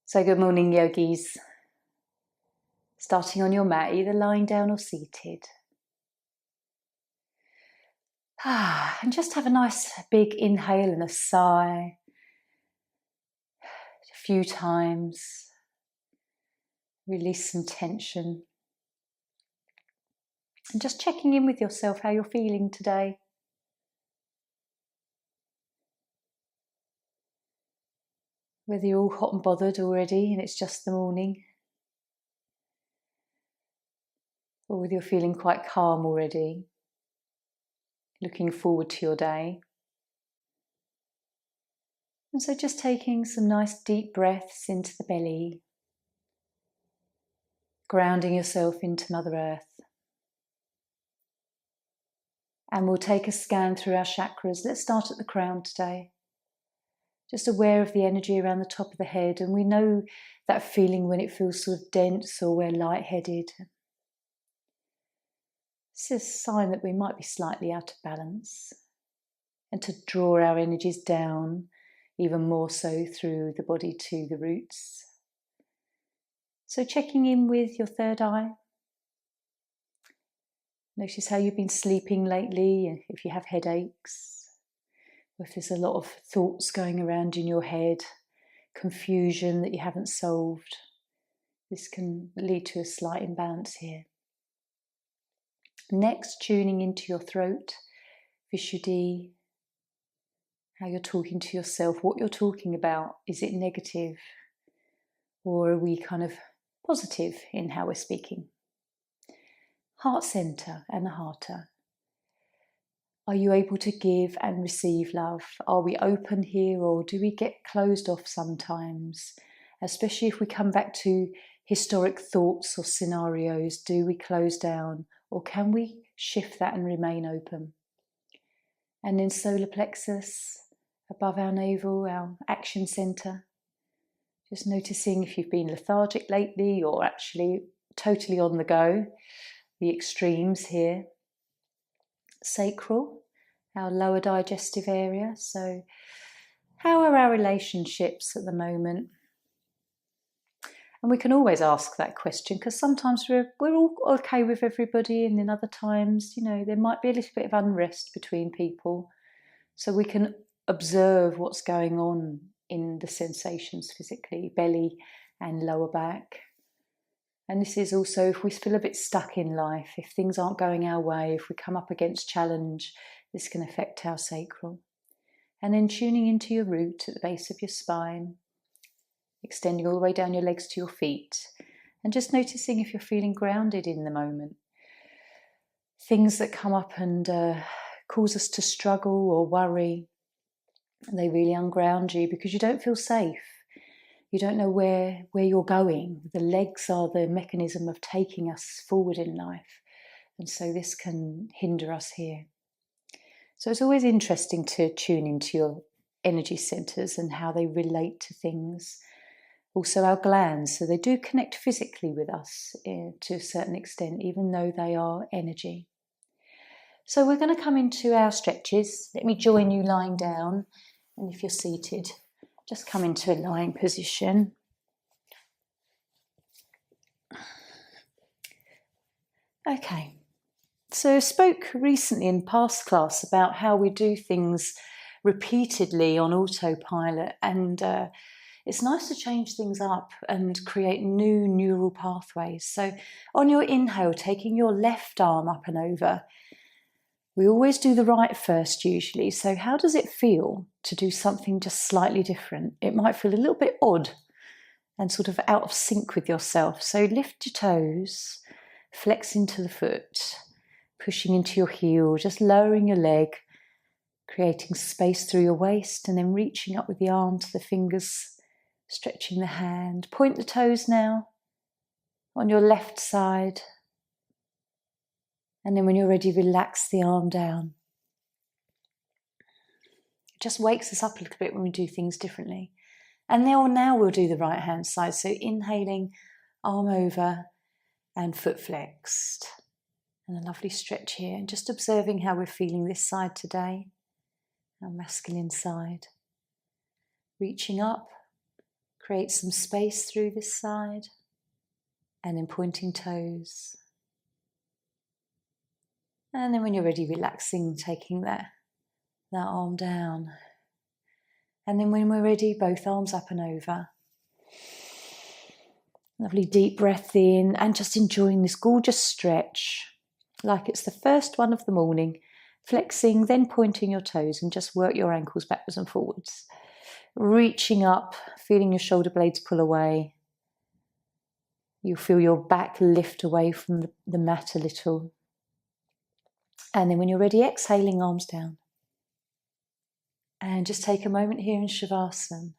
So good morning, yogis. Starting on your mat, either lying down or seated. And just have a nice big inhale and a sigh. A few times. Release some tension. And just checking in with yourself how you're feeling today. Whether you're all hot and bothered already and it's just the morning. Or whether you're feeling quite calm already. Looking forward to your day. And so just taking some nice deep breaths into the belly. Grounding yourself into Mother Earth. And we'll take a scan through our chakras. Let's start at the crown today. Just aware of the energy around the top of the head. And we know that feeling when it feels sort of dense or we're lightheaded. It's a sign that we might be slightly out of balance. And to draw our energies down even more so through the body to the roots. So checking in with your third eye. Notice how you've been sleeping lately, if you have headaches, or if there's a lot of thoughts going around in your head, confusion that you haven't solved. This can lead to a slight imbalance here. Next, tuning into your throat, Vishuddhi, how you're talking to yourself, what you're talking about. Is it negative? Or are we kind of positive in how we're speaking? Heart center and the Hatha. Are you able to give and receive love? Are we open here, or do we get closed off sometimes? Especially if we come back to historic thoughts or scenarios, do we close down, or can we shift that and remain open? And then solar plexus, above our navel, our action center. Just noticing if you've been lethargic lately or actually totally on the go. The extremes here. Sacral, our lower digestive area. So how are our relationships at the moment? And we can always ask that question, because sometimes we're all okay with everybody, and then other times, there might be a little bit of unrest between people. So we can observe what's going on in the sensations physically, belly and lower back. And this is also if we feel a bit stuck in life, if things aren't going our way, if we come up against challenge, this can affect our sacral. And then tuning into your root at the base of your spine, extending all the way down your legs to your feet, and just noticing if you're feeling grounded in the moment. Things that come up and cause us to struggle or worry, they really unground you because you don't feel safe. You don't know where you're going. The legs are the mechanism of taking us forward in life. And so this can hinder us here. So it's always interesting to tune into your energy centers and how they relate to things. Also our glands, so they do connect physically with us to a certain extent, even though they are energy. So we're going to come into our stretches. Let me join you lying down. And if you're seated, just come into a lying position. Okay, so I spoke recently in past class about how we do things repeatedly on autopilot, and it's nice to change things up and create new neural pathways. So on your inhale, taking your left arm up and over, we always do the right first usually. So how does it feel to do something just slightly different? It might feel a little bit odd and sort of out of sync with yourself. So lift your toes, flex into the foot, pushing into your heel, just lowering your leg, creating space through your waist, and then reaching up with the arm to the fingers, stretching the hand. Point the toes now on your left side. And then when you're ready, relax the arm down. It just wakes us up a little bit when we do things differently. And now we'll do the right hand side. So inhaling, arm over and foot flexed. And a lovely stretch here. And just observing how we're feeling this side today, our masculine side. Reaching up, Create some space through this side, and then pointing toes. And then when you're ready, relaxing, taking that arm down. And then when we're ready, both arms up and over. Lovely deep breath in, and just enjoying this gorgeous stretch, like it's the first one of the morning. Flexing, then pointing your toes, and just work your ankles backwards and forwards. Reaching up, feeling your shoulder blades pull away. You'll feel your back lift away from the mat a little. And then when you're ready, exhaling, arms down. And just take a moment here in Shavasana.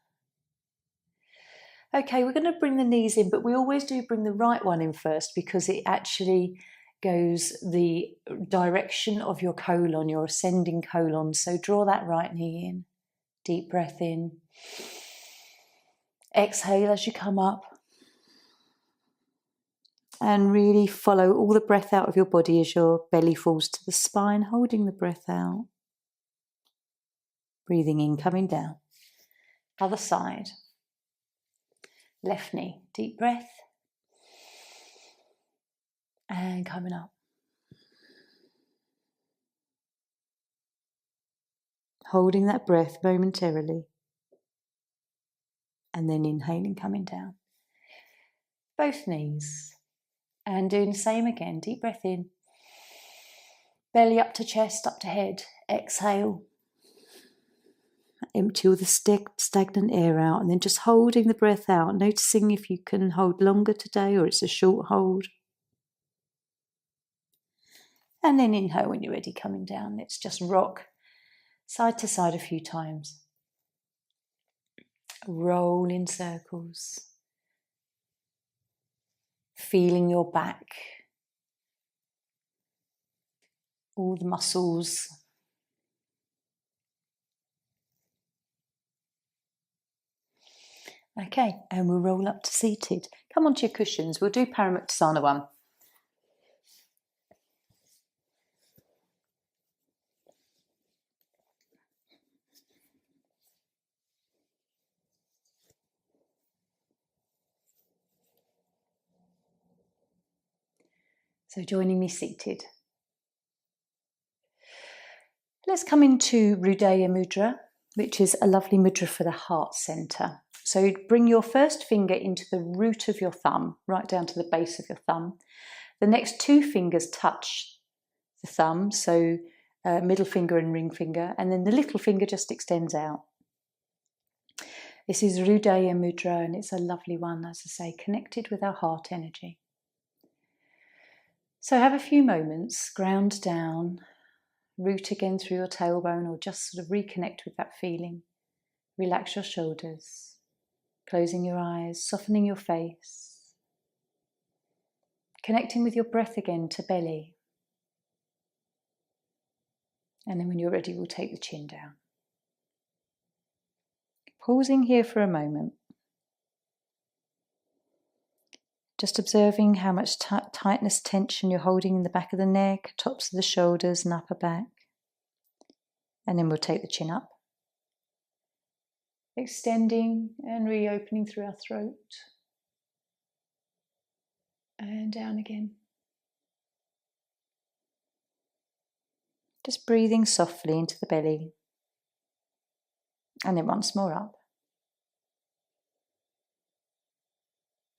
Okay, we're going to bring the knees in, but we always do bring the right one in first because it actually goes the direction of your colon, your ascending colon. So draw that right knee in. Deep breath in. Exhale as you come up. And really follow all the breath out of your body as your belly falls to the spine, holding the breath out. Breathing in, coming down. Other side. Left knee. Deep breath. And coming up. Holding that breath momentarily. And then inhaling, coming down. Both knees. And doing the same again. Deep breath in. Belly up to chest, up to head. Exhale. Empty all the stagnant air out. And then just holding the breath out. Noticing if you can hold longer today or it's a short hold. And then inhale when you're ready, coming down. Let's just rock side to side a few times. Roll in circles. Feeling your back. All the muscles. Okay, and we'll roll up to seated. Come onto your cushions. We'll do Paramuktasana 1. So joining me seated. Let's come into Hridaya Mudra, which is a lovely mudra for the heart center. So bring your first finger into the root of your thumb, right down to the base of your thumb. The next 2 fingers touch the thumb, so middle finger and ring finger, and then the little finger just extends out. This is Hridaya Mudra, and it's a lovely one, as I say, connected with our heart energy. So have a few moments, ground down, root again through your tailbone, or just sort of reconnect with that feeling. Relax your shoulders, closing your eyes, softening your face. Connecting with your breath again to belly. And then when you're ready, we'll take the chin down. Pausing here for a moment. Just observing how much tightness, tension you're holding in the back of the neck, tops of the shoulders and upper back. And then we'll take the chin up. Extending and reopening through our throat. And down again. Just breathing softly into the belly. And then once more up.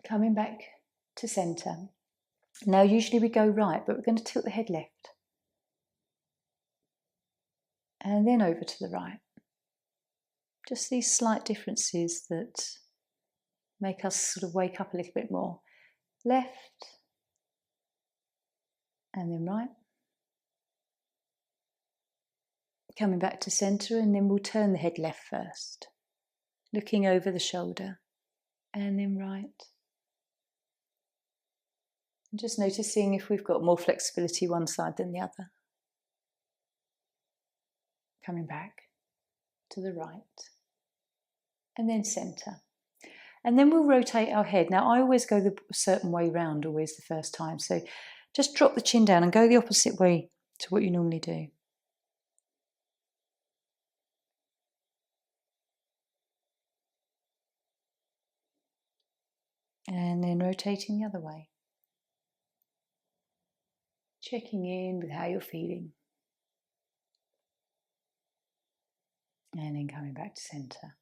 Coming back to centre. Now usually we go right, but we're going to tilt the head left. And then over to the right. Just these slight differences that make us sort of wake up a little bit more. Left. And then right. Coming back to centre, and then we'll turn the head left first. Looking over the shoulder. And then right. Just noticing if we've got more flexibility one side than the other. Coming back to the right. And then centre. And then we'll rotate our head. Now I always go the certain way round, always the first time. So just drop the chin down and go the opposite way to what you normally do. And then rotating the other way. Checking in with how you're feeling. And then coming back to centre.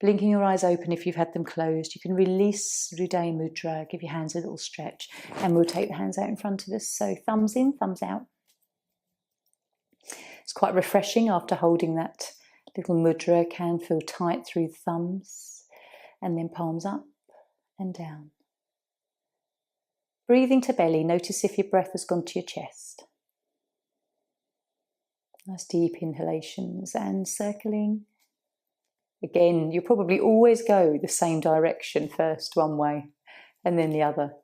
Blinking your eyes open if you've had them closed. You can release Hriday Mudra, give your hands a little stretch, and we'll take the hands out in front of us. So thumbs in, thumbs out. It's quite refreshing after holding that little mudra. It can feel tight through the thumbs. And then palms up and down. Breathing to belly. Notice if your breath has gone to your chest. Nice deep inhalations and circling. Again, you'll probably always go the same direction first, one way, and then the other.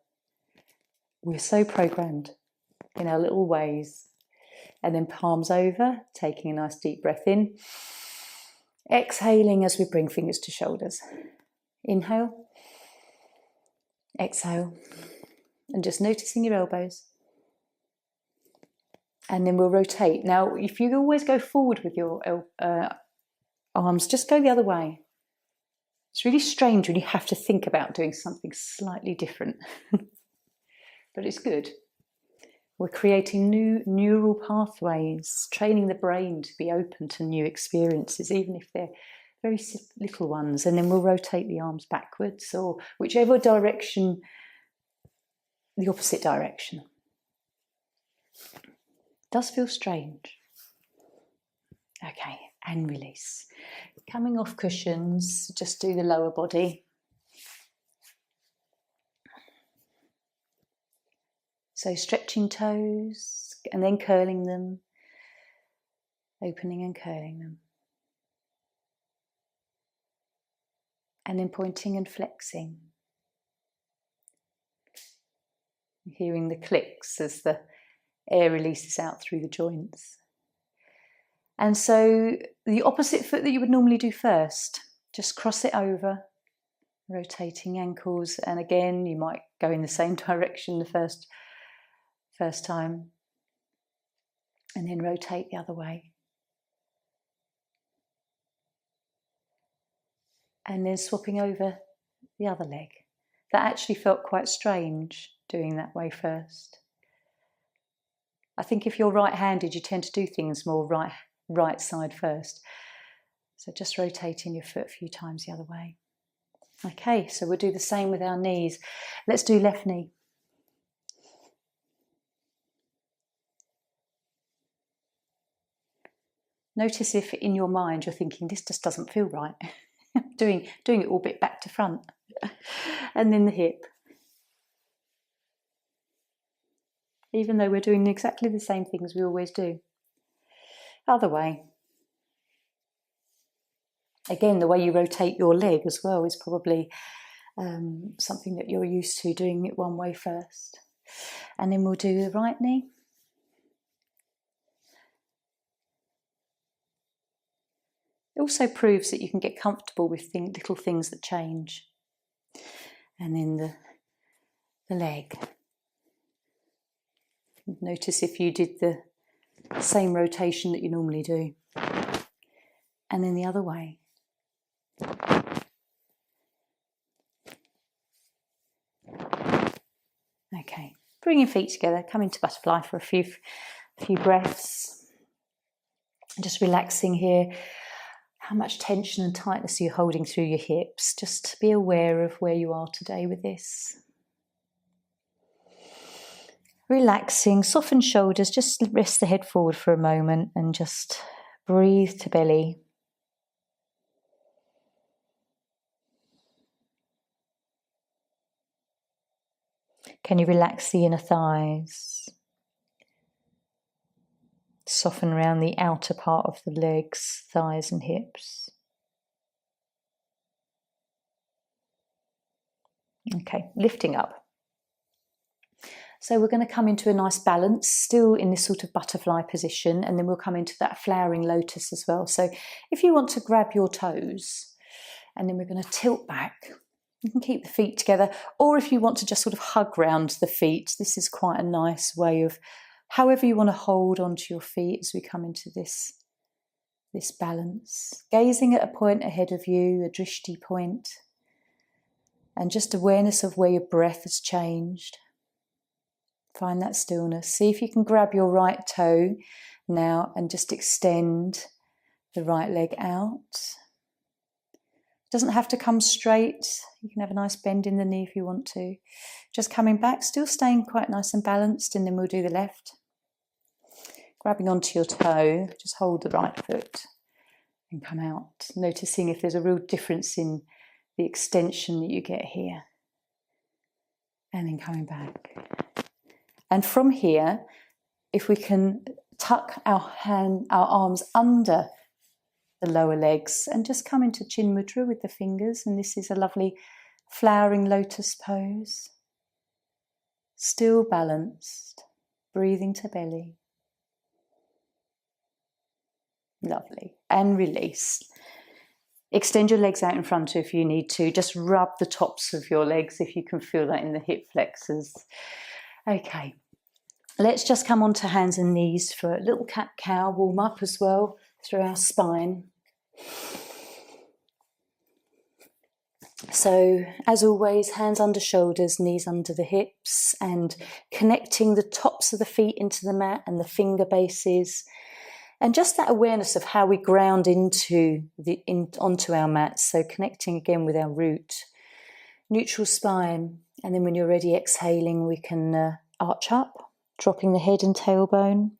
We're so programmed in our little ways. And then palms over, taking a nice deep breath in. Exhaling as we bring fingers to shoulders. Inhale. Exhale. And just noticing your elbows. And then we'll rotate. Now, if you always go forward with your arms, just go the other way. It's really strange when you have to think about doing something slightly different. But it's good. We're creating new neural pathways, training the brain to be open to new experiences, even if they're very little ones. And then we'll rotate the arms backwards or whichever direction, the opposite direction. Does feel strange. Okay, and release. Coming off cushions, just do the lower body. So stretching toes and then curling them, opening and curling them. And then pointing and flexing. Hearing the clicks as the air releases out through the joints. And so the opposite foot that you would normally do first, just cross it over, rotating ankles. And again, you might go in the same direction the first time, and then rotate the other way. And then swapping over the other leg. That actually felt quite strange doing that way first. I think if you're right-handed, you tend to do things more right side first. So just rotating your foot a few times the other way. Okay, so we'll do the same with our knees. Let's do left knee. Notice if in your mind you're thinking, this just doesn't feel right. doing it all bit back to front. And then the hip. Even though we're doing exactly the same things we always do. Other way. Again, the way you rotate your leg as well is probably something that you're used to, doing it one way first. And then we'll do the right knee. It also proves that you can get comfortable with little things that change. And then the leg. Notice if you did the same rotation that you normally do. And then the other way. Okay, bring your feet together, come into butterfly for a few breaths. Just relaxing here. How much tension and tightness are you holding through your hips? Just be aware of where you are today with this. Relaxing, soften shoulders, just rest the head forward for a moment and just breathe to belly. Can you relax the inner thighs? Soften around the outer part of the legs, thighs and hips. Okay, lifting up. So we're going to come into a nice balance, still in this sort of butterfly position, and then we'll come into that flowering lotus as well. So if you want to grab your toes, and then we're going to tilt back. You can keep the feet together, or if you want to just sort of hug round the feet, this is quite a nice way of however you want to hold onto your feet as we come into this balance. Gazing at a point ahead of you, a drishti point. And just awareness of where your breath has changed. Find that stillness. See if you can grab your right toe now and just extend the right leg out. It doesn't have to come straight. You can have a nice bend in the knee if you want to. Just coming back, still staying quite nice and balanced, and then we'll do the left. Grabbing onto your toe, just hold the right foot and come out. Noticing if there's a real difference in the extension that you get here. And then coming back. And from here, if we can tuck our arms under the lower legs and just come into Chin Mudra with the fingers. And this is a lovely flowering lotus pose. Still balanced, breathing to belly. Lovely. And release. Extend your legs out in front if you need to. Just rub the tops of your legs if you can feel that in the hip flexors. Okay, let's just come onto hands and knees for a little cat-cow warm up as well through our spine. So, as always, hands under shoulders, knees under the hips, and connecting the tops of the feet into the mat and the finger bases. And just that awareness of how we ground onto our mats. So connecting again with our root. Neutral spine. And then when you're ready, exhaling, we can arch up, dropping the head and tailbone.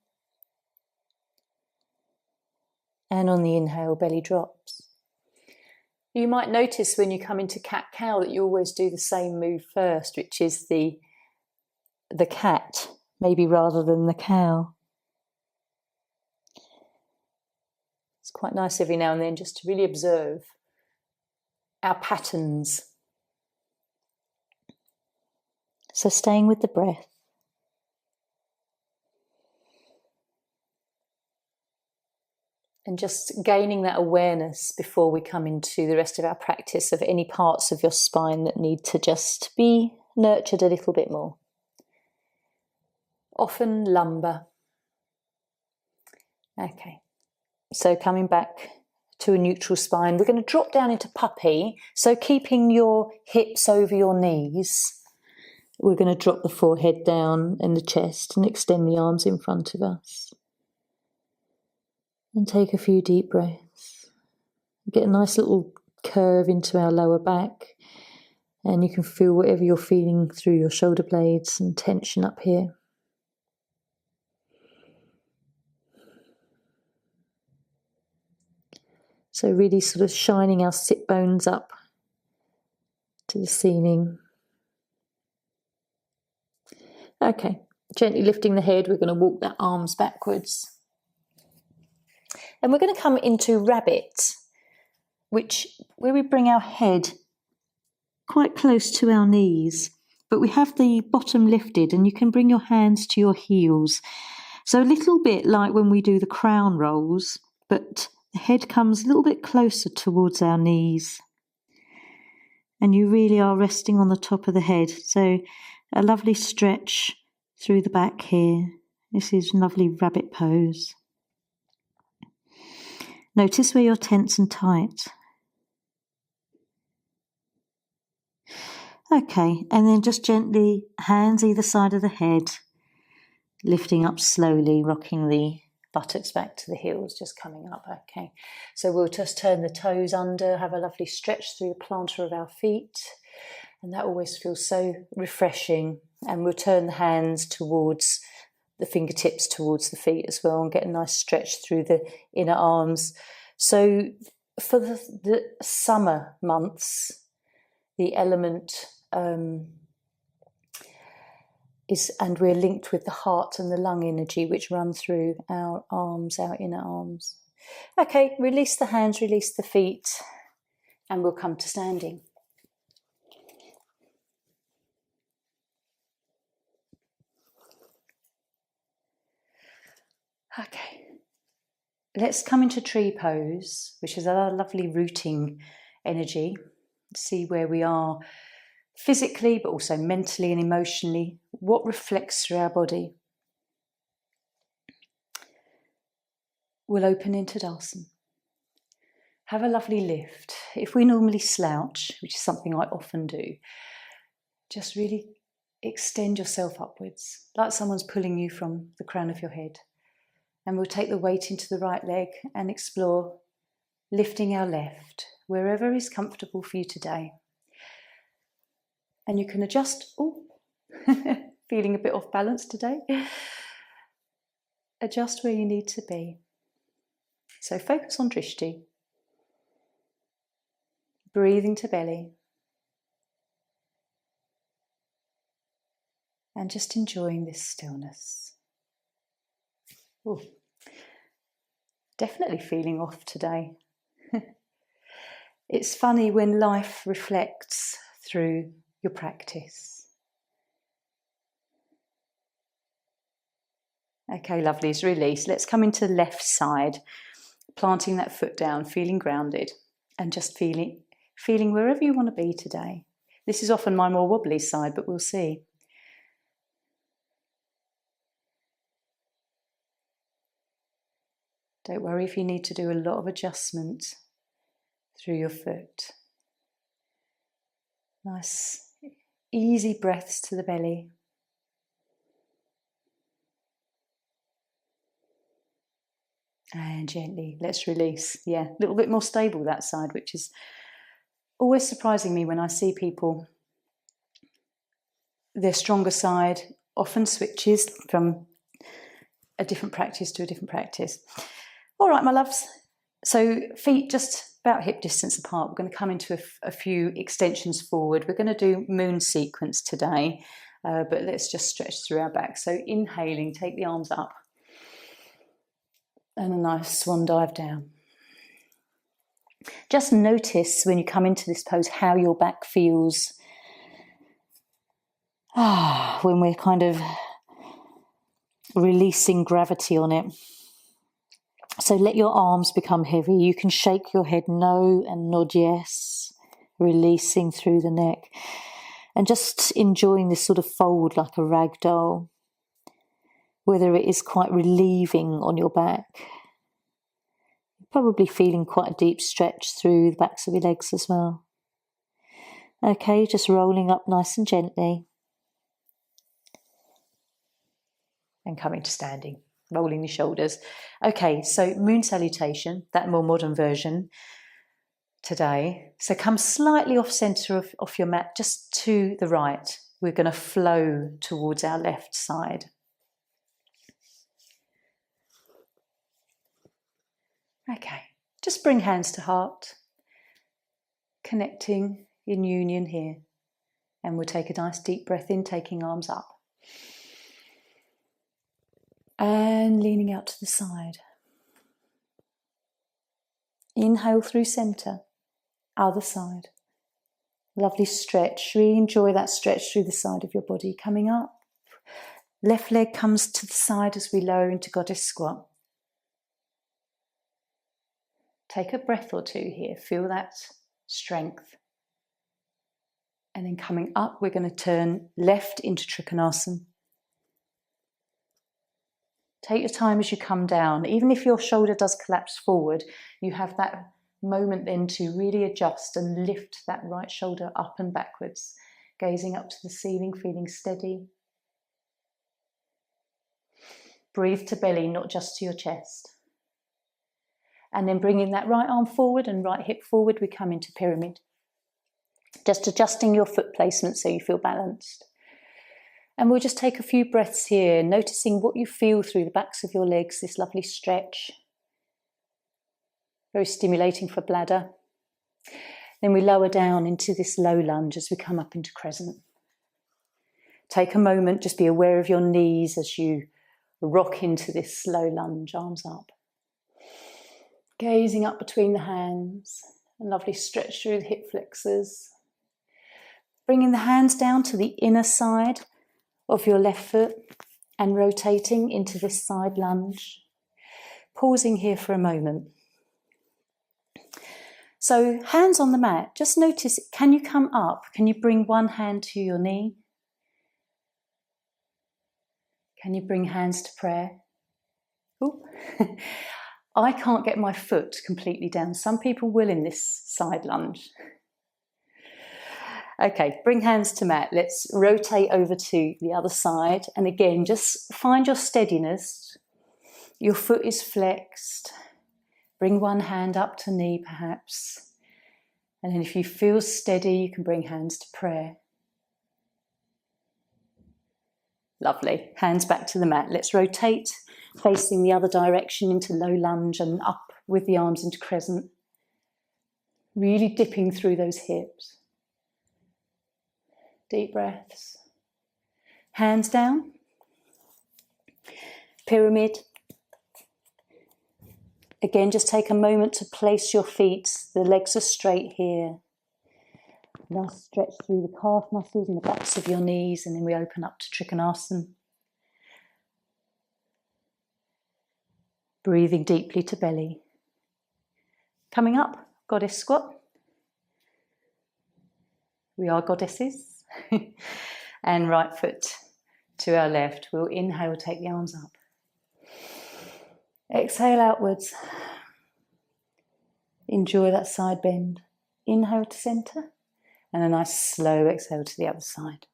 And on the inhale, belly drops. You might notice when you come into cat-cow that you always do the same move first, which is the cat, maybe rather than the cow. It's quite nice every now and then just to really observe our patterns. So staying with the breath. And just gaining that awareness before we come into the rest of our practice of any parts of your spine that need to just be nurtured a little bit more. Often lumbar. Okay. So coming back to a neutral spine, we're going to drop down into puppy. So keeping your hips over your knees, we're going to drop the forehead down and the chest and extend the arms in front of us. And take a few deep breaths. Get a nice little curve into our lower back. And you can feel whatever you're feeling through your shoulder blades and tension up here. So really sort of shining our sit bones up to the ceiling. Okay, gently lifting the head, we're going to walk the arms backwards. And we're going to come into rabbit, where we bring our head quite close to our knees, but we have the bottom lifted, and you can bring your hands to your heels. So a little bit like when we do the crown rolls, but the head comes a little bit closer towards our knees. And you really are resting on the top of the head. So a lovely stretch through the back here. This is lovely rabbit pose. Notice where you're tense and tight. Okay, and then just gently, hands either side of the head, lifting up slowly, rocking the buttocks back to the heels, just coming up. Okay, so we'll just turn the toes under, have a lovely stretch through the plantar of our feet, and that always feels so refreshing. And we'll turn the hands towards the fingertips towards the feet as well, and get a nice stretch through the inner arms. So for the summer months, the element is, and we're linked with the heart and the lung energy which run through our arms, our inner arms. Okay, release the hands, release the feet, and we'll come to standing. Okay, let's come into tree pose, which is a lovely rooting energy. See where we are physically, but also mentally and emotionally. What reflects through our body? We'll open into Tadasana. Have a lovely lift. If we normally slouch, which is something I often do, just really extend yourself upwards, like someone's pulling you from the crown of your head. And we'll take the weight into the right leg and explore lifting our left, wherever is comfortable for you today. And you can adjust, feeling a bit off balance today. Adjust where you need to be. So focus on drishti. Breathing to belly. And just enjoying this stillness. Ooh. Definitely feeling off today. It's funny when life reflects through your practice. Okay, lovelies, release. Let's come into the left side, planting that foot down, feeling grounded, and just feeling wherever you want to be today. This is often my more wobbly side, but we'll see. Don't worry if you need to do a lot of adjustment through your foot. Nice, easy breaths to the belly. And gently, let's release. Yeah, a little bit more stable that side, which is always surprising me when I see people. Their stronger side often switches from a different practice to a different practice. All right, my loves. So feet just about hip distance apart. We're going to come into a few extensions forward. We're going to do moon sequence today, but let's just stretch through our back. So inhaling, take the arms up. And a nice swan dive down. Just notice when you come into this pose how your back feels. When we're kind of releasing gravity on it. So let your arms become heavy. You can shake your head no and nod yes, releasing through the neck. And just enjoying this sort of fold like a rag doll. Whether it is quite relieving on your back. Probably feeling quite a deep stretch through the backs of your legs as well. Okay, just rolling up nice and gently. And coming to standing, rolling the shoulders. Okay, so moon salutation, that more modern version today. So come slightly off centre of your mat, just to the right. We're going to flow towards our left side. Okay, just bring hands to heart, connecting in union here. And we'll take a nice deep breath in, taking arms up. And leaning out to the side. Inhale through centre, other side. Lovely stretch, really enjoy that stretch through the side of your body. Coming up, left leg comes to the side as we lower into goddess squat. Take a breath or two here, feel that strength. And then coming up, we're going to turn left into Trikonasana. Take your time as you come down. Even if your shoulder does collapse forward, you have that moment then to really adjust and lift that right shoulder up and backwards, gazing up to the ceiling, feeling steady. Breathe to belly, not just to your chest. And then bringing that right arm forward and right hip forward, we come into pyramid. Just adjusting your foot placement so you feel balanced. And we'll just take a few breaths here, noticing what you feel through the backs of your legs, this lovely stretch. Very stimulating for bladder. Then we lower down into this low lunge as we come up into crescent. Take a moment, just be aware of your knees as you rock into this slow lunge, arms up. Gazing up between the hands, a lovely stretch through the hip flexors. Bringing the hands down to the inner side of your left foot and rotating into this side lunge. Pausing here for a moment. So hands on the mat, just notice, can you come up? Can you bring one hand to your knee? Can you bring hands to prayer? Ooh. I can't get my foot completely down. Some people will in this side lunge. Okay, bring hands to mat. Let's rotate over to the other side. And again, just find your steadiness. Your foot is flexed. Bring one hand up to knee perhaps. And then if you feel steady, you can bring hands to prayer. Lovely. Hands back to the mat. Let's rotate, facing the other direction into low lunge and up with the arms into crescent. Really dipping through those hips. Deep breaths. Hands down. Pyramid. Again, just take a moment to place your feet. The legs are straight here. Now stretch through the calf muscles and the backs of your knees, and then we open up to Trikonasana. Breathing deeply to belly. Coming up, goddess squat. We are goddesses. And right foot to our left. We'll inhale, take the arms up. Exhale outwards. Enjoy that side bend. Inhale to centre. And a nice slow exhale to the other side.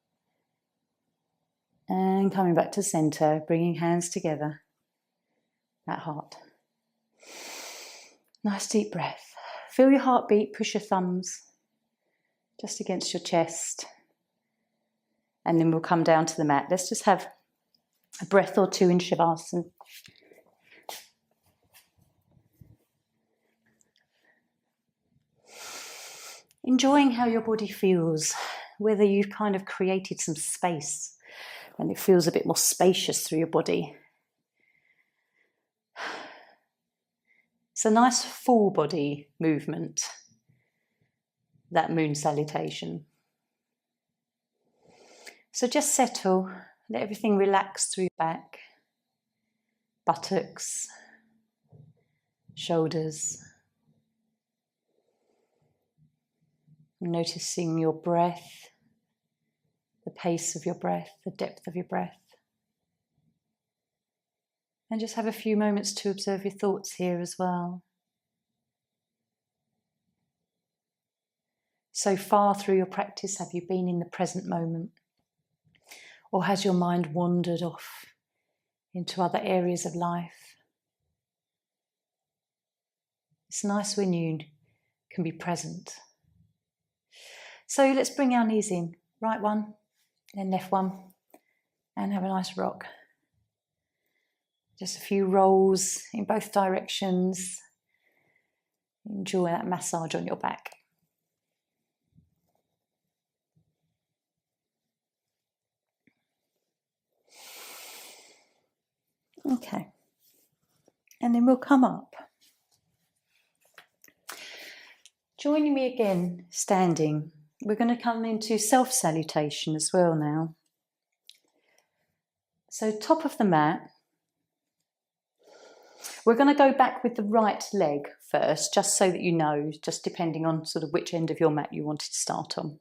And coming back to centre, bringing hands together at heart. Nice deep breath. Feel your heartbeat, push your thumbs just against your chest. And then we'll come down to the mat. Let's just have a breath or two in Shavasana. Enjoying how your body feels, whether you've kind of created some space and it feels a bit more spacious through your body. It's a nice full body movement, that moon salutation. So just settle, let everything relax through your back, buttocks, shoulders. Noticing your breath, the pace of your breath, the depth of your breath. And just have a few moments to observe your thoughts here as well. So far through your practice, have you been in the present moment? Or has your mind wandered off into other areas of life? It's nice when you can be present. So let's bring our knees in. Right one, then left one, and have a nice rock. Just a few rolls in both directions. Enjoy that massage on your back. Okay, and then we'll come up. Joining me again, standing, we're going to come into self-salutation as well now. So top of the mat, we're going to go back with the right leg first, just so that you know, just depending on sort of which end of your mat you wanted to start on.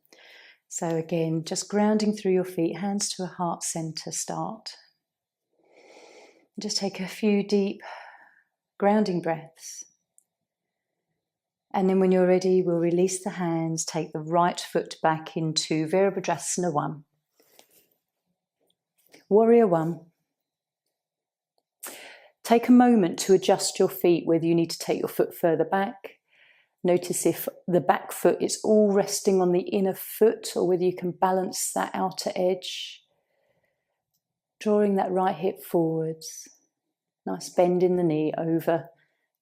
So again, just grounding through your feet, hands to a heart centre start. Just take a few deep grounding breaths. And then when you're ready, we'll release the hands, take the right foot back into Virabhadrasana 1. Warrior 1. Take a moment to adjust your feet, whether you need to take your foot further back. Notice if the back foot is all resting on the inner foot or whether you can balance that outer edge. Drawing that right hip forwards. Nice bend in the knee over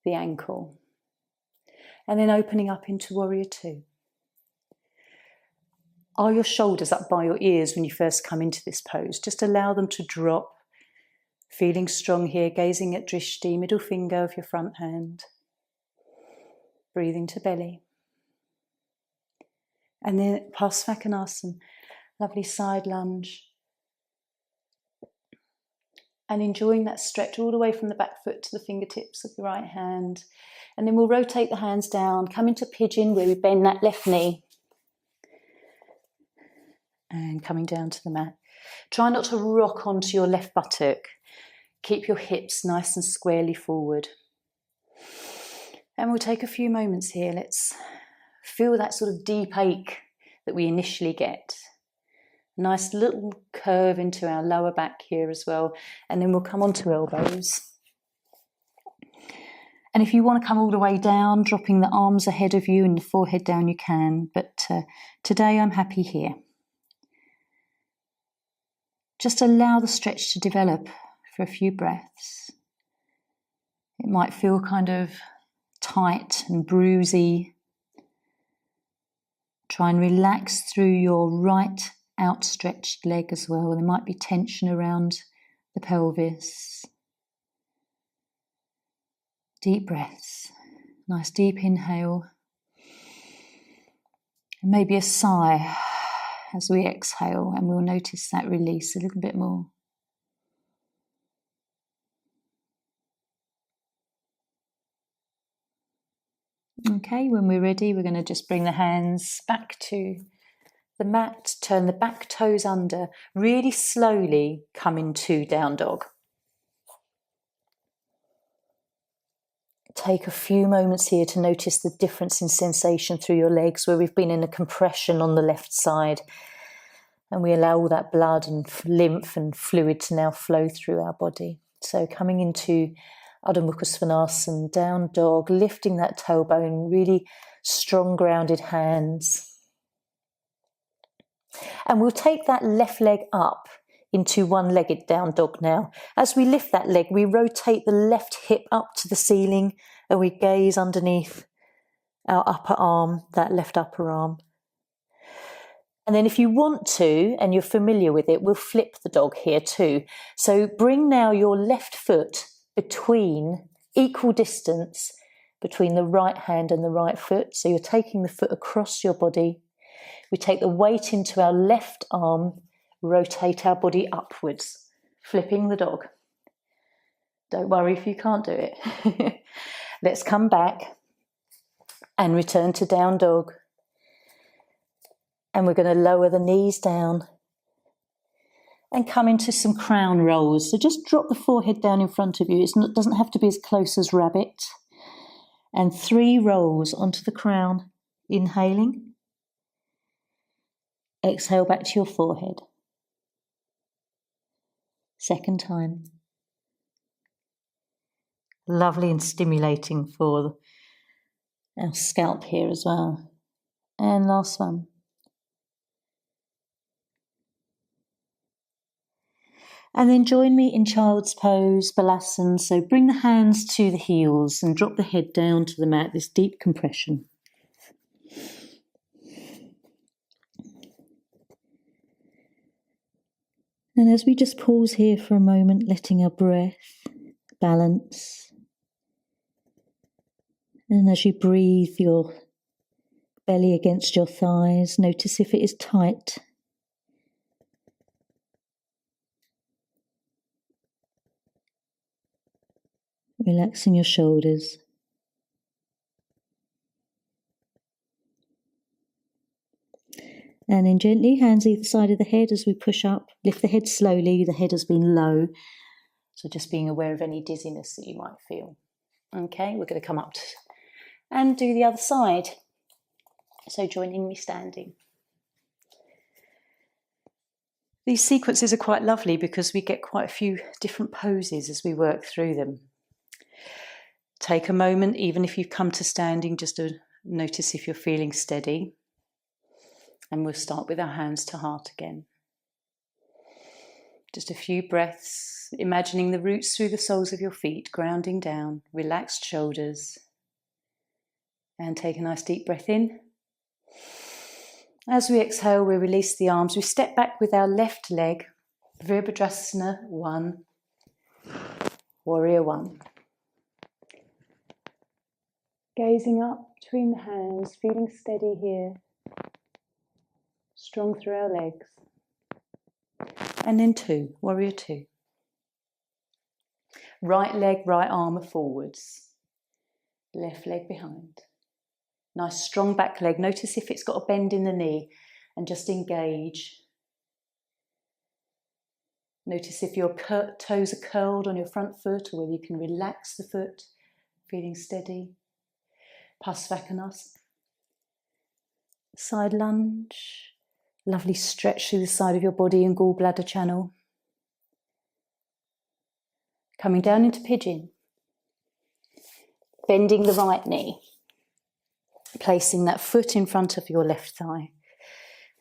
the ankle. And then opening up into Warrior 2. Are your shoulders up by your ears when you first come into this pose? Just allow them to drop. Feeling strong here, gazing at Drishti, middle finger of your front hand. Breathing to belly. And then Parsvakonasana, lovely side lunge. And enjoying that stretch all the way from the back foot to the fingertips of your right hand. And then we'll rotate the hands down, come into pigeon where we bend that left knee. And coming down to the mat. Try not to rock onto your left buttock. Keep your hips nice and squarely forward. And we'll take a few moments here. Let's feel that sort of deep ache that we initially get. Nice little curve into our lower back here as well. And then we'll come onto elbows. And if you want to come all the way down, dropping the arms ahead of you and the forehead down, you can. But today I'm happy here. Just allow the stretch to develop for a few breaths. It might feel kind of tight and bruisey. Try and relax through your right outstretched leg as well. There might be tension around the pelvis. Deep breaths. Nice deep inhale. And maybe a sigh as we exhale, and we'll notice that release a little bit more. Okay, when we're ready, we're going to just bring the hands back to the mat, turn the back toes under, really slowly come into down dog. Take a few moments here to notice the difference in sensation through your legs, where we've been in a compression on the left side, and we allow all that blood and lymph and fluid to now flow through our body. So coming into Adho Mukha Svanasana, down dog, lifting that tailbone, really strong grounded hands. And we'll take that left leg up into one-legged down dog now. As we lift that leg, we rotate the left hip up to the ceiling and we gaze underneath our upper arm, that left upper arm. And then if you want to, and you're familiar with it, we'll flip the dog here too. So bring now your left foot between, equal distance between the right hand and the right foot. So you're taking the foot across your body. We take the weight into our left arm, rotate our body upwards, flipping the dog. Don't worry if you can't do it. Let's come back and return to down dog. And we're going to lower the knees down and come into some crown rolls. So just drop the forehead down in front of you. It doesn't have to be as close as rabbit. And 3 rolls onto the crown. Inhaling. Exhale back to your forehead. Second time. Lovely and stimulating for our scalp here as well. And last one. And then join me in child's pose, balasana. So bring the hands to the heels and drop the head down to the mat, this deep compression. And as we just pause here for a moment, letting our breath balance. And as you breathe your belly against your thighs, notice if it is tight. Relaxing your shoulders. And then gently, hands either side of the head as we push up. Lift the head slowly, the head has been low. So just being aware of any dizziness that you might feel. Okay, we're going to come up and do the other side. So joining me standing. These sequences are quite lovely because we get quite a few different poses as we work through them. Take a moment, even if you've come to standing, just to notice if you're feeling steady. And we'll start with our hands to heart again. Just a few breaths, imagining the roots through the soles of your feet, grounding down, relaxed shoulders. And take a nice deep breath in. As we exhale, we release the arms. We step back with our left leg, Virabhadrasana 1, Warrior 1. Gazing up between the hands, feeling steady here, strong through our legs. And then 2, Warrior 2. Right leg, right arm forwards, left leg behind. Nice strong back leg. Notice if it's got a bend in the knee and just engage. Notice if your toes are curled on your front foot or whether you can relax the foot, feeling steady. Pasvakonas. Side lunge. Lovely stretch through the side of your body and gallbladder channel. Coming down into pigeon. Bending the right knee. Placing that foot in front of your left thigh.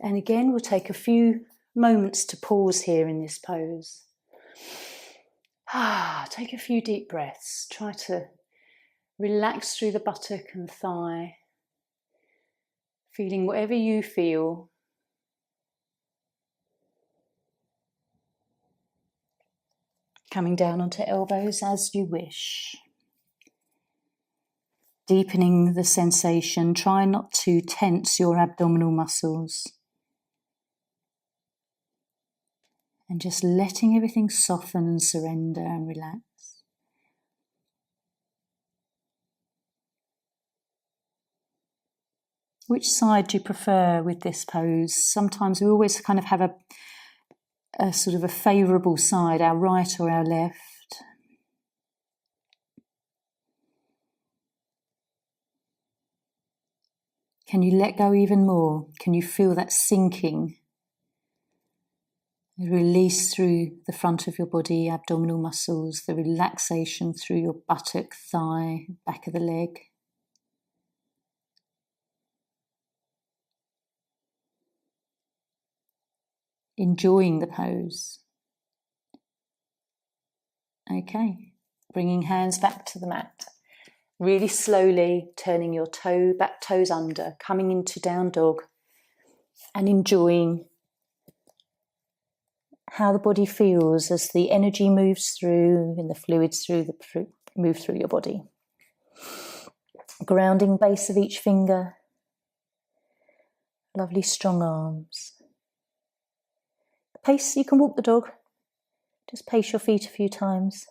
And again, we'll take a few moments to pause here in this pose. Take a few deep breaths. Try to relax through the buttock and thigh. Feeling whatever you feel. Coming down onto elbows as you wish. Deepening the sensation. Try not to tense your abdominal muscles. And just letting everything soften and surrender and relax. Which side do you prefer with this pose? Sometimes we always kind of have a sort of a favourable side, our right or our left. Can you let go even more? Can you feel that sinking? The release through the front of your body, abdominal muscles, the relaxation through your buttock, thigh, back of the leg. Enjoying the pose. Okay, bringing hands back to the mat. Really slowly turning your back toes under, coming into down dog and enjoying how the body feels as the energy moves through and the fluids move through your body. Grounding base of each finger. Lovely strong arms. Pace, you can walk the dog. Just pace your feet a few times.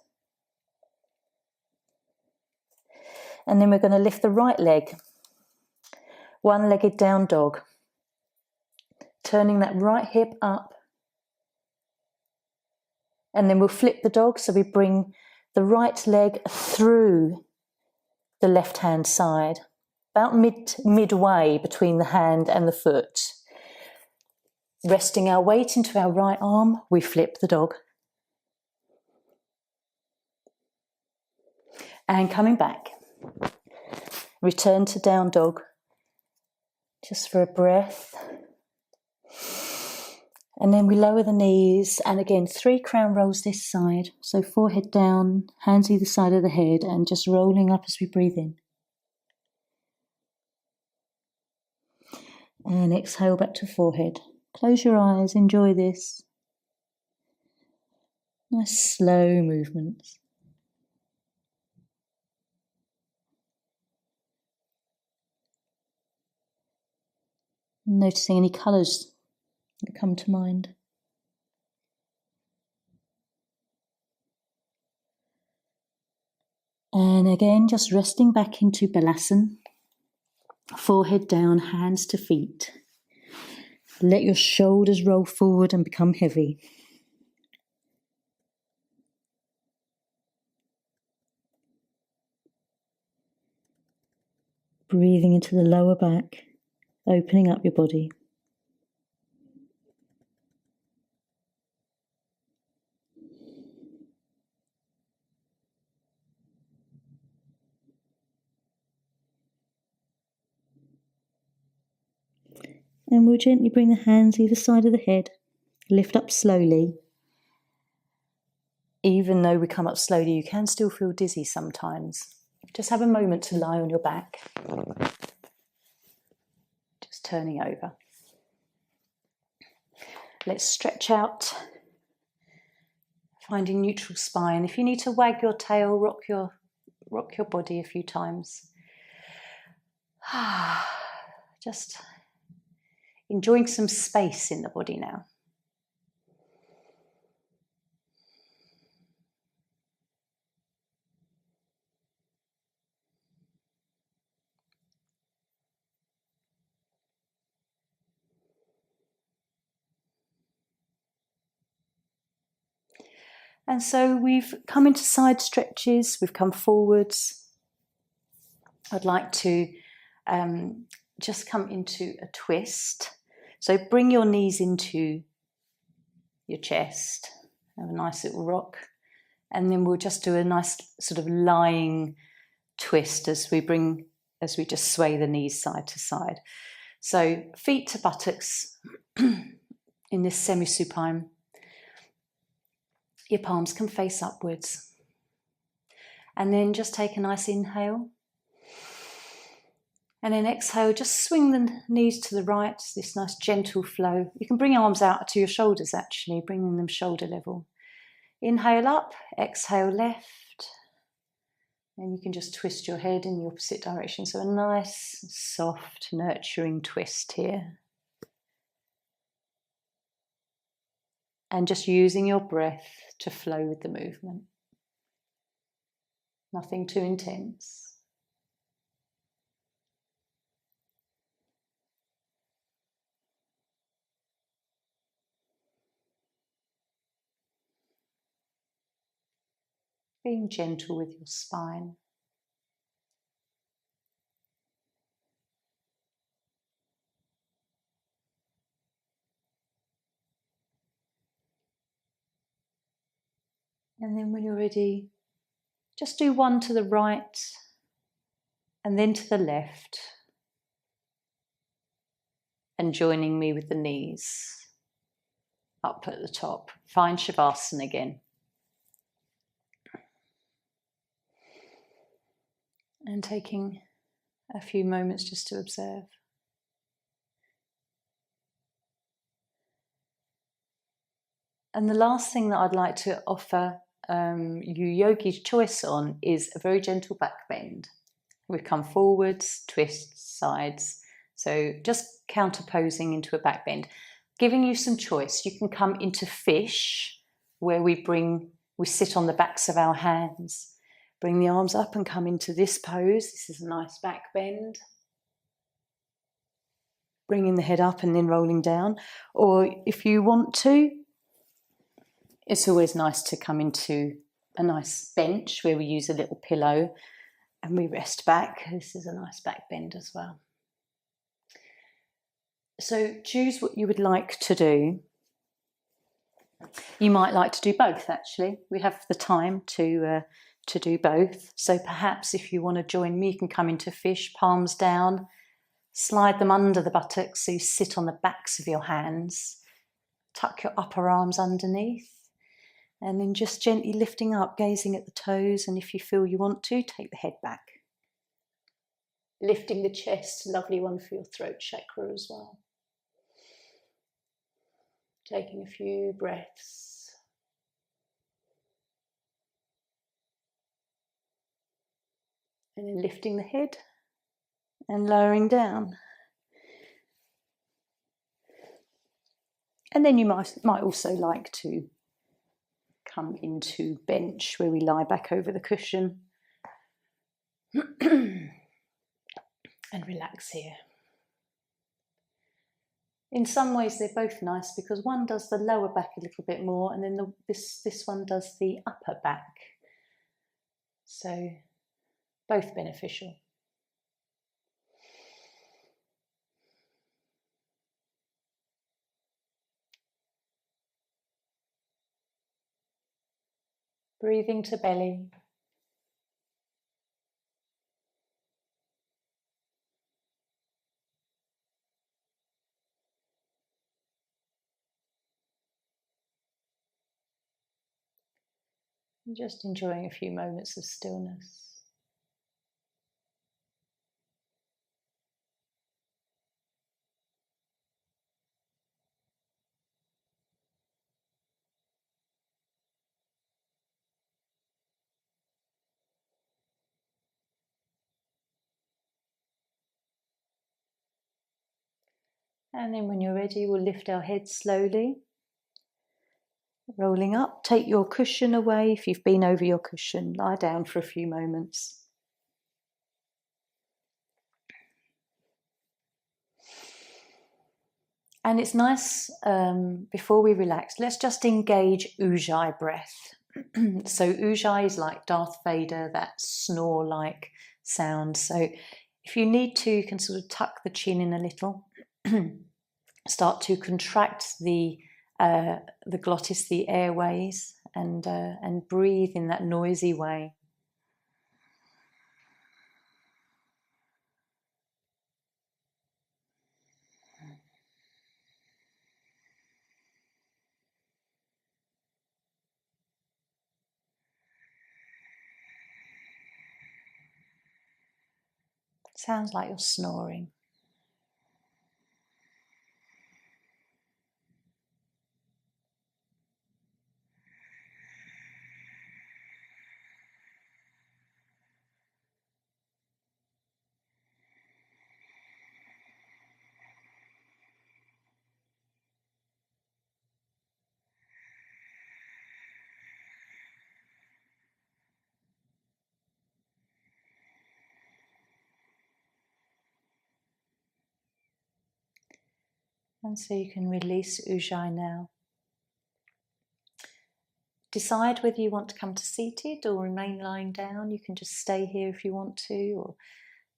And then we're going to lift the right leg. One-legged down dog. Turning that right hip up. And then we'll flip the dog, so we bring the right leg through the left-hand side, about midway between the hand and the foot. Resting our weight into our right arm, we flip the dog. And coming back. Return to down dog. Just for a breath. And then we lower the knees, and again 3 crown rolls this side. So forehead down, hands either side of the head, and just rolling up as we breathe in. And exhale back to forehead. Close your eyes, enjoy this. Nice slow movements. Noticing any colours that come to mind. And again, just resting back into Balasana. Forehead down, hands to feet. Let your shoulders roll forward and become heavy. Breathing into the lower back, opening up your body. And we'll gently bring the hands either side of the head, lift up slowly. Even though we come up slowly, you can still feel dizzy sometimes. Just have a moment to lie on your back. Just turning over. Let's stretch out, finding neutral spine. If you need to wag your tail, rock your body a few times. Just enjoying some space in the body now. And so we've come into side stretches, we've come forwards. I'd like to just come into a twist. So bring your knees into your chest, have a nice little rock, and then we'll just do a nice sort of lying twist as we just sway the knees side to side. So feet to buttocks in this semi-supine. Your palms can face upwards. And then just take a nice inhale. And then exhale, just swing the knees to the right, this nice gentle flow. You can bring your arms out to your shoulders actually, bringing them shoulder level. Inhale up, exhale left. And you can just twist your head in the opposite direction. So a nice, soft, nurturing twist here. And just using your breath to flow with the movement. Nothing too intense. Being gentle with your spine. And then when you're ready, just do one to the right and then to the left. And joining me with the knees up at the top. Find Shavasana again. And taking a few moments just to observe. And the last thing that I'd like to offer you yogi's choice on is a very gentle back bend. We come forwards, twists, sides. So just counterposing into a back bend. Giving you some choice. You can come into fish, where we sit on the backs of our hands. Bring the arms up and come into this pose. This is a nice back bend. Bringing the head up and then rolling down. Or if you want to, it's always nice to come into a nice bench where we use a little pillow and we rest back. This is a nice back bend as well. So choose what you would like to do. You might like to do both actually. We have the time to do both. So perhaps if you want to join me, you can come into fish, palms down, slide them under the buttocks so you sit on the backs of your hands, tuck your upper arms underneath, and then just gently lifting up, gazing at the toes, and if you feel you want to, take the head back. Lifting the chest, lovely one for your throat chakra as well. Taking a few breaths. And then lifting the head and lowering down. And then you might also like to come into bench where we lie back over the cushion and relax here. In some ways they're both nice because one does the lower back a little bit more and then this one does the upper back. So both beneficial. Breathing to belly. And just enjoying a few moments of stillness. And then when you're ready, we'll lift our head slowly, rolling up. Take your cushion away. If you've been over your cushion, lie down for a few moments. And it's nice, before we relax, let's just engage Ujjayi breath. So Ujjayi is like Darth Vader, that snore-like sound. So if you need to, you can sort of tuck the chin in a little, start to contract the glottis, the airways, and breathe in that noisy way. Sounds like you're snoring. And so you can release Ujjayi now. Decide whether you want to come to seated or remain lying down. You can just stay here if you want to, or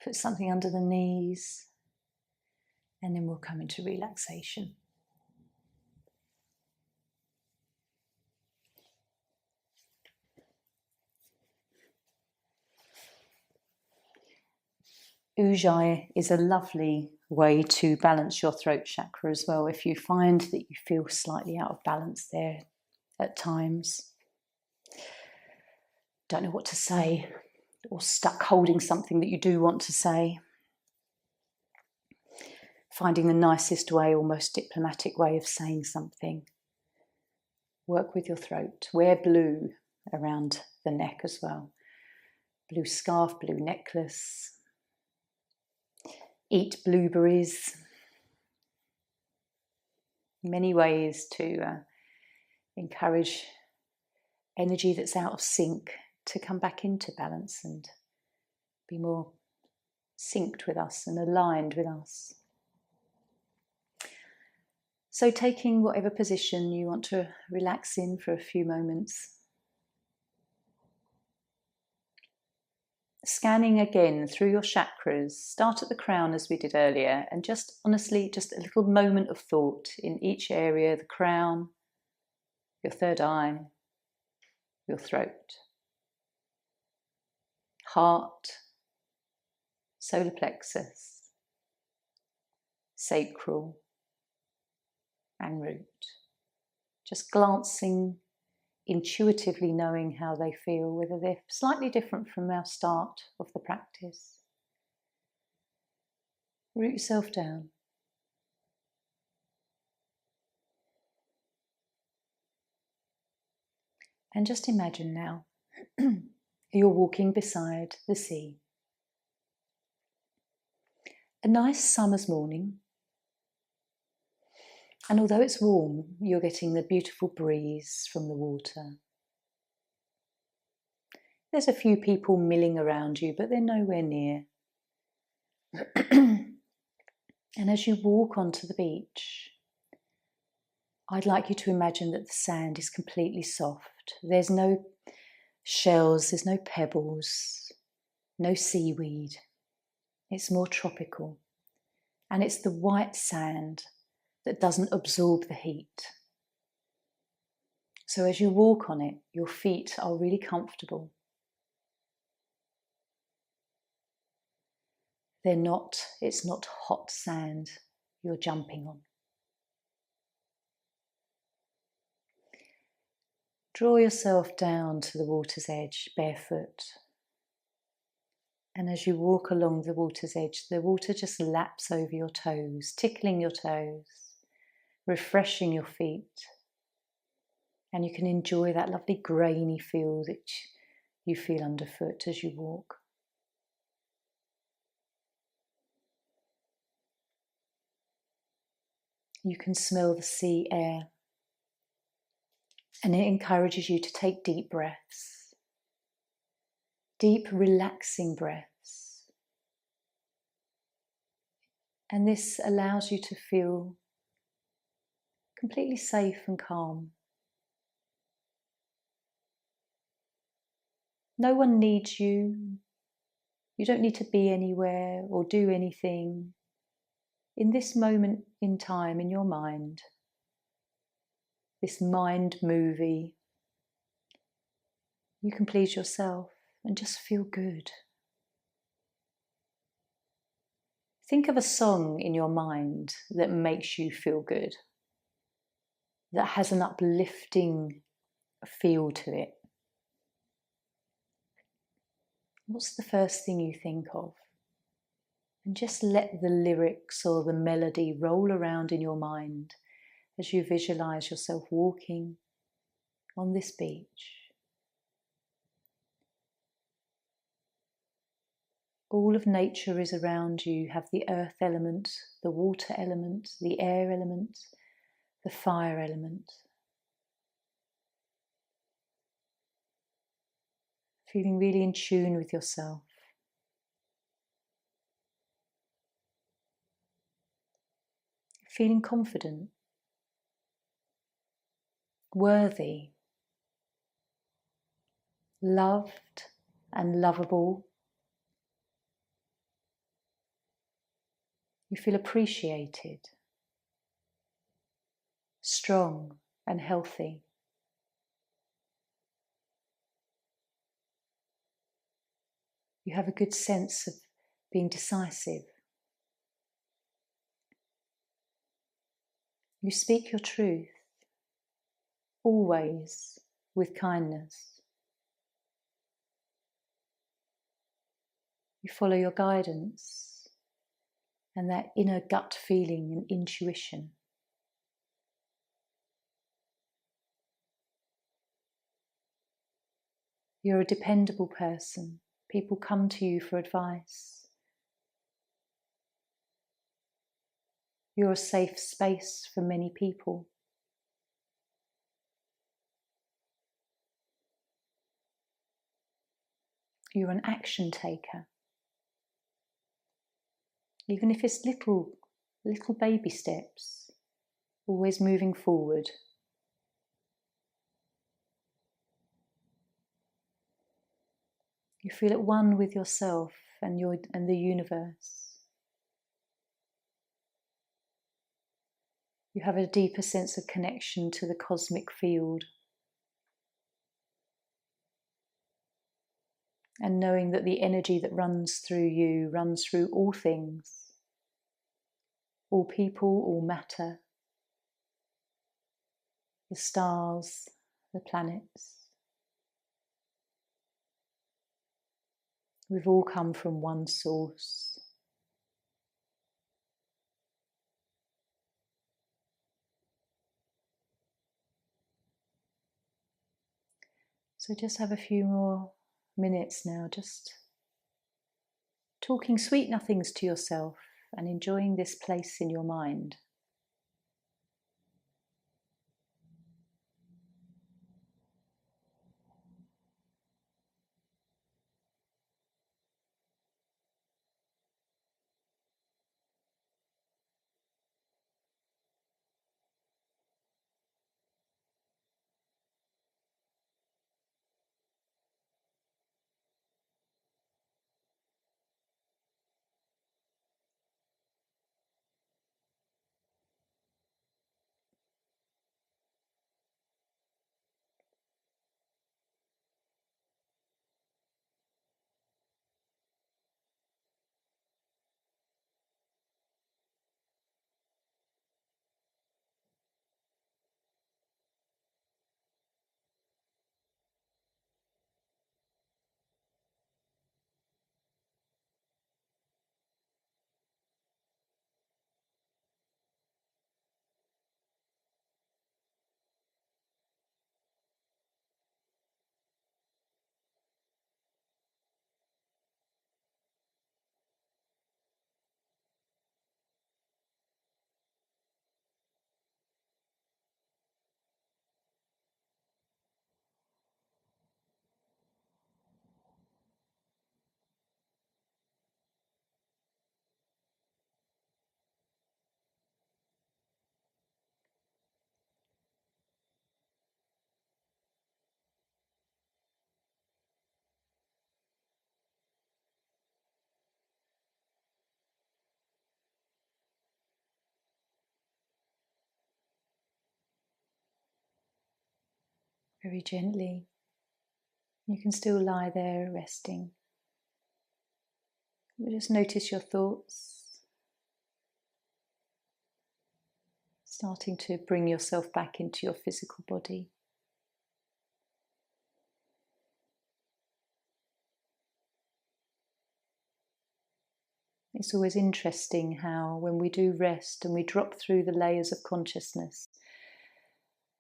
put something under the knees. And then we'll come into relaxation. Ujjayi is a lovely way to balance your throat chakra as well. If you find that you feel slightly out of balance there at times, don't know what to say, or stuck holding something that you do want to say, finding the nicest way or most diplomatic way of saying something. Work with your throat. Wear blue around the neck as well. Blue scarf, blue necklace. Eat blueberries. Many ways to encourage energy that's out of sync to come back into balance and be more synced with us and aligned with us. So taking whatever position you want to relax in for a few moments. Scanning again through your chakras, start at the crown as we did earlier, and just honestly, just a little moment of thought in each area: the crown, your third eye, your throat, heart, solar plexus, sacral, and root. Just glancing, intuitively knowing how they feel, whether they're slightly different from our start of the practice. Root yourself down. And just imagine now you're walking beside the sea. A nice summer's morning. And although it's warm, you're getting the beautiful breeze from the water. There's a few people milling around you, but they're nowhere near. And as you walk onto the beach, I'd like you to imagine that the sand is completely soft. There's no shells, there's no pebbles, no seaweed. It's more tropical. And it's the white sand that doesn't absorb the heat. So as you walk on it, your feet are really comfortable. It's not hot sand you're jumping on. Draw yourself down to the water's edge, barefoot. And as you walk along the water's edge, the water just laps over your toes, tickling your toes, refreshing your feet. And you can enjoy that lovely grainy feel that you feel underfoot as you walk. You can smell the sea air. And it encourages you to take deep breaths. Deep, relaxing breaths. And this allows you to feel completely safe and calm. No one needs you. You don't need to be anywhere or do anything. In this moment in time in your mind, this mind movie, you can please yourself and just feel good. Think of a song in your mind that makes you feel good, that has an uplifting feel to it. What's the first thing you think of? And just let the lyrics or the melody roll around in your mind as you visualize yourself walking on this beach. All of nature is around you. You have the earth element, the water element, the air element, the fire element. Feeling really in tune with yourself. Feeling confident, worthy, loved and lovable. You feel appreciated, strong and healthy. You have a good sense of being decisive. You speak your truth, always with kindness. You follow your guidance and that inner gut feeling and intuition. You're a dependable person. People come to you for advice. You're a safe space for many people. You're an action taker. Even if it's little baby steps, always moving forward. You feel at one with yourself and the universe. You have a deeper sense of connection to the cosmic field. And knowing that the energy that runs through you runs through all things, all people, all matter, the stars, the planets. We've all come from one source. So just have a few more minutes now, just talking sweet nothings to yourself and enjoying this place in your mind. very gently. You can still lie there resting. Just notice your thoughts, starting to bring yourself back into your physical body. It's always interesting how when we do rest and we drop through the layers of consciousness,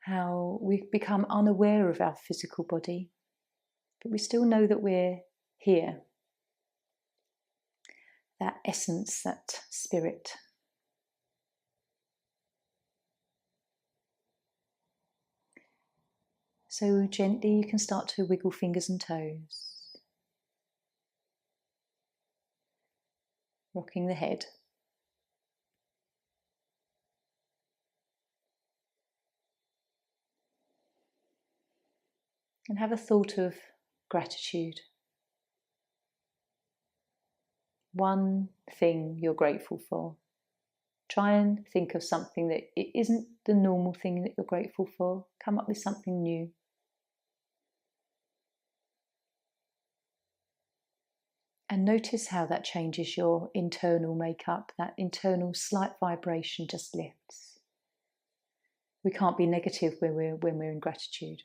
how we become unaware of our physical body, but we still know that we're here. That essence, that spirit. So gently you can start to wiggle fingers and toes, rocking the head. And have a thought of gratitude. One thing you're grateful for. Try and think of something that it isn't the normal thing that you're grateful for. Come up with something new. And notice how that changes your internal makeup. That internal slight vibration just lifts. We can't be negative when we're in gratitude.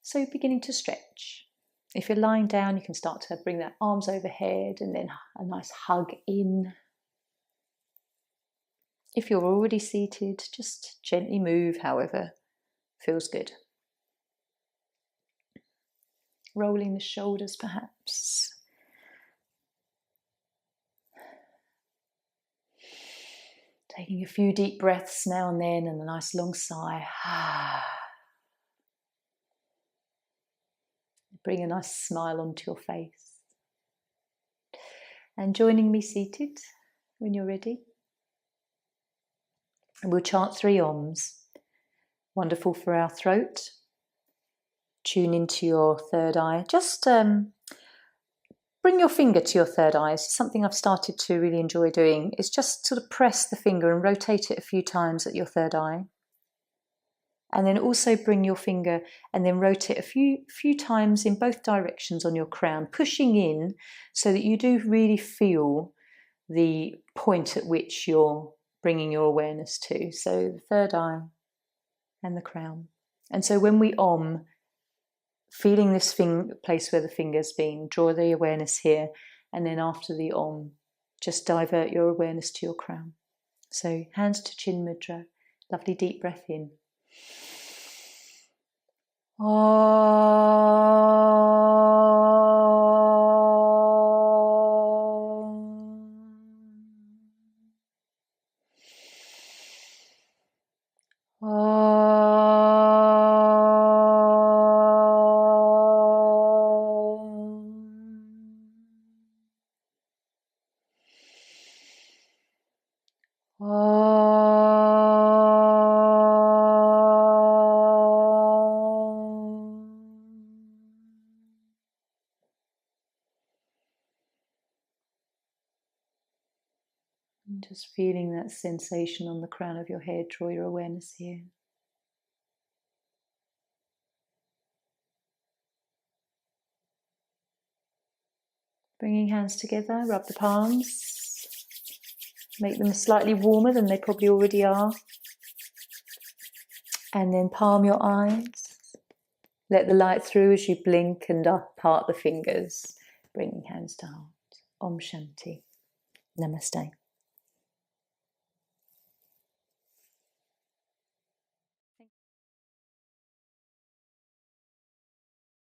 So beginning to stretch. If you're lying down, you can start to bring that arms overhead and then a nice hug in. If you're already seated, just gently move however feels good. Rolling the shoulders perhaps. Taking a few deep breaths now and then and a nice long sigh. Bring a nice smile onto your face. And joining me seated when you're ready. And we'll chant 3 Oms. Wonderful for our throat. Tune into your third eye. Just bring your finger to your third eye. It's something I've started to really enjoy doing. Is just sort of press the finger and rotate it a few times at your third eye. And then also bring your finger and then rotate a few times in both directions on your crown, pushing in so that you do really feel the point at which you're bringing your awareness to. So the third eye and the crown. And so when we Om, feeling this place where the finger's been, draw the awareness here, and then after the Om, just divert your awareness to your crown. So hands to chin mudra, lovely deep breath in. And just feeling that sensation on the crown of your head, draw your awareness here. Bringing hands together, rub the palms, make them slightly warmer than they probably already are. And then palm your eyes. Let the light through as you blink and part the fingers, bringing hands to heart. Om Shanti. Namaste.